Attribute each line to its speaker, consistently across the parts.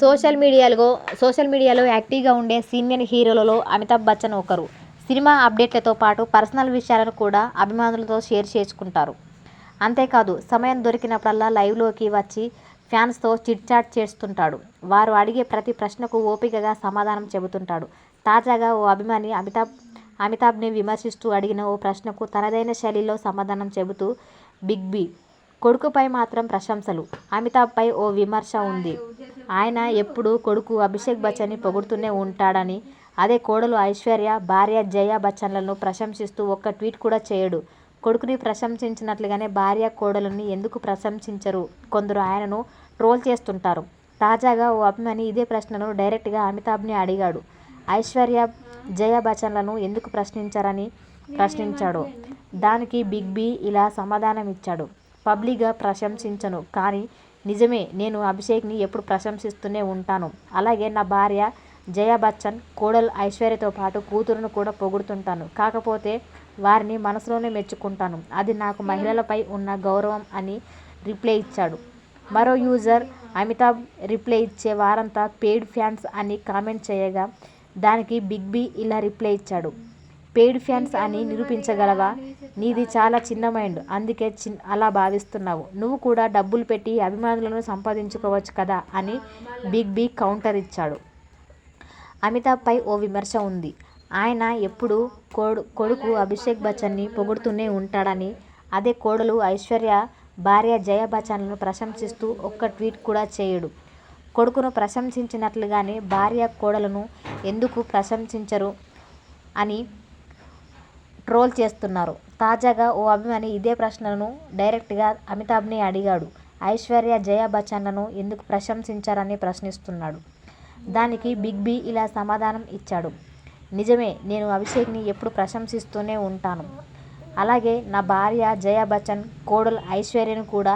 Speaker 1: Social మీడియాలో యాక్టివ్గా ఉండే సీనియర్ హీరోలలో అమితాబ్ బచ్చన్ ఒకరు. సినిమా అప్డేట్లతో పాటు పర్సనల్ విషయాలను కూడా అభిమానులతో షేర్ చేసుకుంటారు. అంతేకాదు సమయం దొరికినప్పుడల్లా లైవ్లోకి వచ్చి ఫ్యాన్స్తో చిట్చాట్ చేస్తుంటాడు. వారు అడిగే ప్రతి ప్రశ్నకు ఓపికగా సమాధానం చెబుతుంటాడు. తాజాగా ఓ అభిమాని అమితాబ్ని విమర్శిస్తూ అడిగిన ఓ ప్రశ్నకు తనదైన శైలిలో సమాధానం చెబుతూ బిగ్ బి. కొడుకుపై మాత్రం ప్రశంసలు, అమితాబ్పై ఓ విమర్శ ఉంది. ఆయన ఎప్పుడూ కొడుకు అభిషేక్ బచ్చన్ని పొగుడుతూనే ఉంటాడని, అదే కోడలు ఐశ్వర్య, భార్య జయా బచ్చన్లను ప్రశంసిస్తూ ఒక్క ట్వీట్ కూడా చేయడు. కొడుకుని ప్రశంసించినట్లుగానే భార్య, కోడలుని ఎందుకు ప్రశంసించరు? కొందరు ఆయనను ట్రోల్ చేస్తుంటారు. తాజాగా ఓ అభిమాని ఇదే ప్రశ్నను డైరెక్ట్గా అమితాబ్ని అడిగాడు. ఐశ్వర్య, జయా బచ్చన్లను ఎందుకు ప్రశ్నించాడో దానికి బిగ్ బి ఇలా సమాధానం ఇచ్చాడు. పబ్లిక్గా ప్రశంసించను, కానీ నిజమే, నేను అభిషేక్ని ఎప్పుడు ప్రశంసిస్తూనే ఉంటాను. అలాగే నా భార్య జయా బచ్చన్, కోడలు ఐశ్వర్యతో పాటు కూతురును కూడా పొగుడుతుంటాను. కాకపోతే వారిని మనసులోనే మెచ్చుకుంటాను. అది నాకు మహిళలపై ఉన్న గౌరవం అని రిప్లై ఇచ్చాడు. మరో యూజర్ అమితాబ్ రిప్లై ఇచ్చే వారంతా పెయిడ్ ఫ్యాన్స్ అని కామెంట్ చేయగా, దానికి బిగ్ బి ఇలా రిప్లై ఇచ్చాడు. పెయిడ్ ఫ్యాన్స్ అని నిరూపించగలవా? నీది చాలా చిన్న మైండ్, అందుకే అలా భావిస్తున్నావు. నువ్వు కూడా డబ్బులు పెట్టి అభిమానులను సంపాదించుకోవచ్చు కదా అని బిగ్ బి కౌంటర్ ఇచ్చాడు. అమితాబ్పై ఓ విమర్శ ఉంది. ఆయన ఎప్పుడూ కొడుకు అభిషేక్ బచ్చన్ని పొగుడుతూనే ఉంటాడని, అదే కోడలు ఐశ్వర్య, భార్య జయా బచ్చన్లను ప్రశంసిస్తూ ఒక్క ట్వీట్ కూడా చేయడు. కొడుకును ప్రశంసించినట్లుగానే భార్య, కోడలను ఎందుకు ప్రశంసించరు అని ట్రోల్ చేస్తున్నారు. తాజాగా ఓ అభిమాని ఇదే ప్రశ్నను డైరెక్ట్గా అమితాబ్ని అడిగాడు. ఐశ్వర్య, జయా బచ్చన్లను ఎందుకు ప్రశంసించారని ప్రశ్నిస్తున్నాడు. దానికి బిగ్ బి ఇలా సమాధానం ఇచ్చాడు. నిజమే, నేను అభిషేక్ని ఎప్పుడు ప్రశంసిస్తూనే ఉంటాను. అలాగే నా భార్య జయా బచ్చన్, కోడలు ఐశ్వర్యను కూడా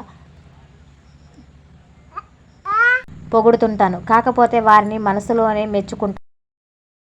Speaker 1: పొగుడుతుంటాను. కాకపోతే వారిని మనసులోనే మెచ్చుకుంటాను.